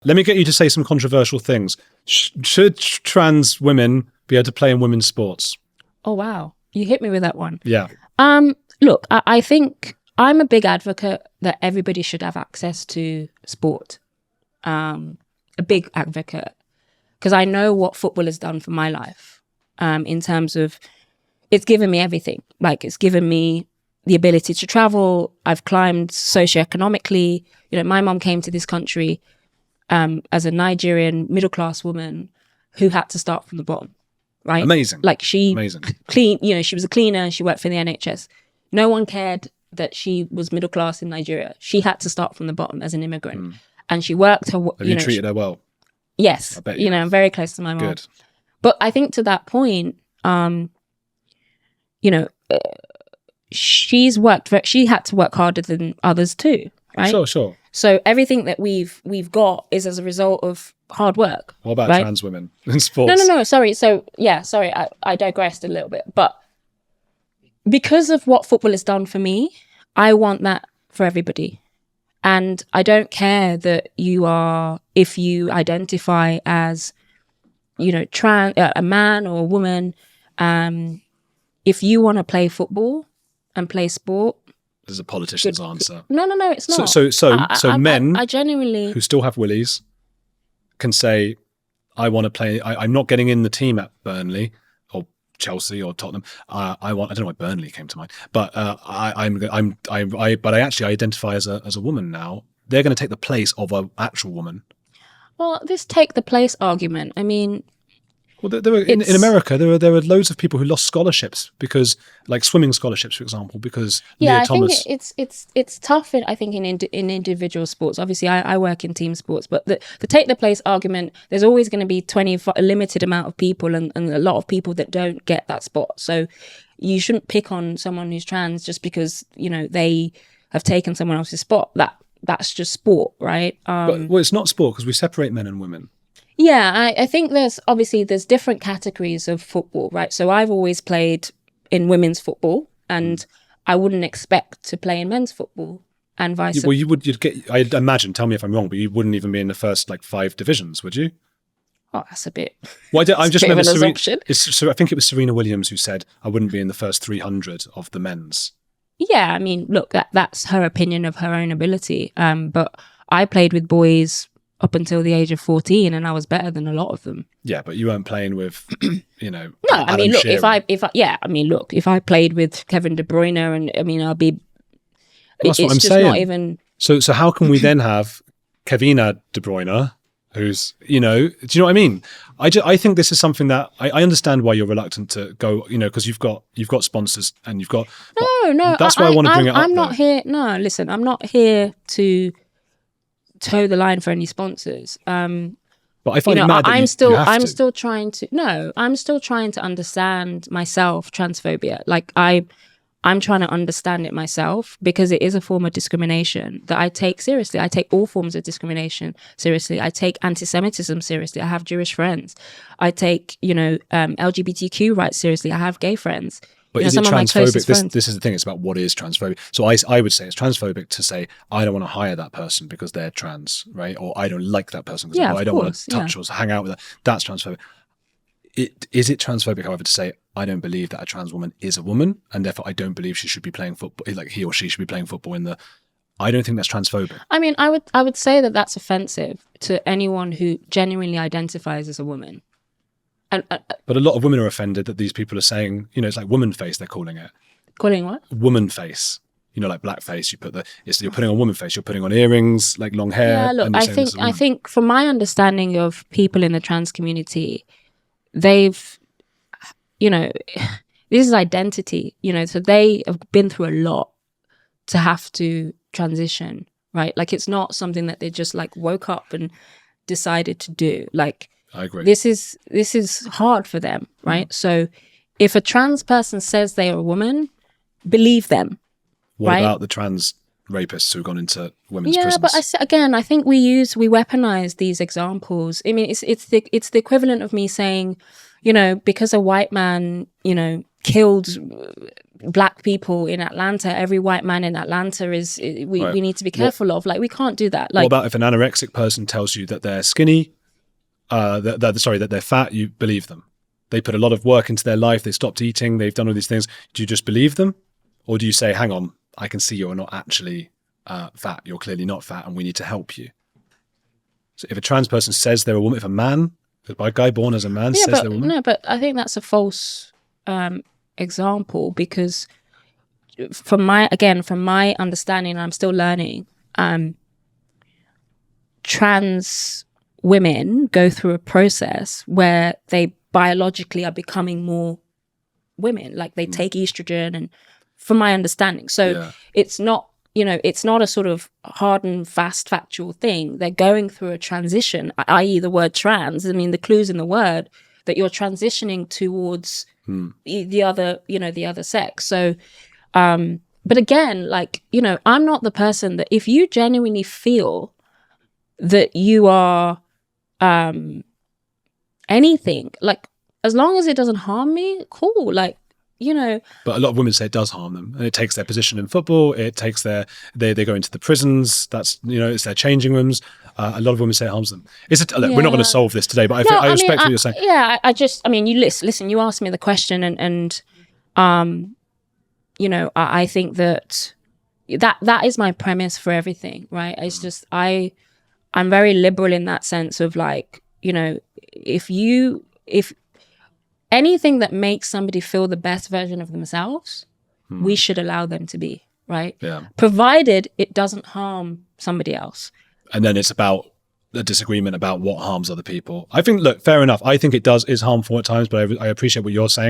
Let me get you to say some controversial things. Should trans women be able to play in women's sports? Oh, wow. You hit me with that one. Yeah. Look, I think I'm a big advocate that everybody should have access to sport. A big advocate. Because I know what football has done for my life in terms of it's given me everything. Like, it's given me the ability to travel. I've climbed socioeconomically. You know, my mom came to this country as a Nigerian middle-class woman who had to start from the bottom, right? Amazing. Like she Amazing. she was a cleaner and she worked for the NHS. No one cared that she was middle-class in Nigeria. She had to start from the bottom as an immigrant. And she worked her... Have you treated her well? Yes. I bet you know, I'm very close to my mom. Good. But I think to that point, she had to work harder than others too, right? Sure. So everything that we've got is as a result of hard work. What about right? trans women in sports? No, sorry. So sorry, I digressed a little bit. But because of what football has done for me, I want that for everybody. And I don't care that if you identify as, a man or a woman, if you want to play football and play sport. This is a politician's answer. No, it's not. So men I genuinely who still have willies can say, I want to play. I'm not getting in the team at Burnley or Chelsea or Tottenham. I don't know why Burnley came to mind, but but I actually identify as a woman now. They're going to take the place of an actual woman. Well, this take the place argument. I mean, well, there were in America. There were loads of people who lost scholarships because, like swimming scholarships, for example, because Leah Thomas. I think it's tough. I think in individual sports. Obviously, I work in team sports, but the take the place argument. There's always going to be a limited amount of people, and a lot of people that don't get that spot. So you shouldn't pick on someone who's trans just because they have taken someone else's spot. That's just sport, right? Well, it's not sport because we separate men and women. Yeah, I think there's different categories of football, right? So I've always played in women's football, and I wouldn't expect to play in men's football, and vice versa. Well, you'd get. I'd imagine. Tell me if I'm wrong, but you wouldn't even be in the first 5 divisions, would you? Oh, that's a bit. Well, I just remember I think it was Serena Williams who said, "I wouldn't be in the first 300 of the men's." Yeah, I mean, look, that's her opinion of her own ability. But I played with boys up until the age of 14, and I was better than a lot of them. Yeah, but you weren't playing with, No, I mean, look, if I played with Kevin De Bruyne, and I mean, I'll be. That's what I'm saying. Not even. So how can we then have Kevina De Bruyne, who's do you know what I mean? I think this is something that I understand why you're reluctant to go, because you've got sponsors and you've got. No. That's why I want to bring it up. I'm not here. No, listen, I'm not here to toe the line for any sponsors. But I find it mad that I'm still trying to understand myself, transphobia. Like I'm trying to understand it myself, because it is a form of discrimination that I take seriously. I take all forms of discrimination seriously. I take anti-Semitism seriously. I have Jewish friends. I take, LGBTQ rights seriously. I have gay friends. But is it transphobic? This is the thing. It's about what is transphobic. So I would say it's transphobic to say, I don't want to hire that person because they're trans, right? Or I don't like that person because I don't want to touch or hang out with that. That's transphobic. Is it transphobic, however, to say, I don't believe that a trans woman is a woman, and therefore I don't believe she should be playing football, like he or she should be playing football I don't think that's transphobic. I mean, I would say that that's offensive to anyone who genuinely identifies as a woman. But a lot of women are offended that these people are saying, it's like woman face, they're calling it. Calling what? Woman face. Like blackface, you're putting on woman face, you're putting on earrings, like long hair. Yeah, look, I think from my understanding of people in the trans community, they've, this is identity, so they have been through a lot to have to transition, right? Like, it's not something that they just woke up and decided to do. Like, I agree. This is hard for them, right? Mm. So if a trans person says they are a woman, believe them. What about the trans rapists who've gone into women's prisons? Yeah, but I think we weaponize these examples. I mean, it's the equivalent of me saying, because a white man, killed black people in Atlanta. Every white man in Atlanta is, we need to be careful of. Like, we can't do that. Like, what about if an anorexic person tells you that they're skinny, that they're fat, you believe them? They put a lot of work into their life. They stopped eating. They've done all these things. Do you just believe them? Or do you say, hang on, I can see you're not actually fat. You're clearly not fat and we need to help you. So if a trans person says they're a woman, if a man, a guy born as a man says they're a woman. No, but I think that's a false example, because from my understanding, I'm still learning, trans women go through a process where they biologically are becoming more women, like they take estrogen, and from my understanding, so it's not, it's not a sort of hard and fast factual thing. They're going through a transition, i.e. the word trans, I mean, the clues in the word that you're transitioning towards the other sex. So but again, like, I'm not the person that, if you genuinely feel that you are anything, like, as long as it doesn't harm me, cool, like, But a lot of women say it does harm them, and it takes their position in football. It takes they go into the prisons. That's, it's their changing rooms. A lot of women say it harms them. Look, we're not going to solve this today, but I respect what you're saying. Yeah, you listen. You asked me the question, and I think that is my premise for everything, right? It's just I'm very liberal in that sense of, like, if anything that makes somebody feel the best version of themselves, we should allow them to be, right? Yeah. Provided it doesn't harm somebody else. And then it's about a disagreement about what harms other people. I think, look, fair enough. I think it is harmful at times, but I appreciate what you're saying.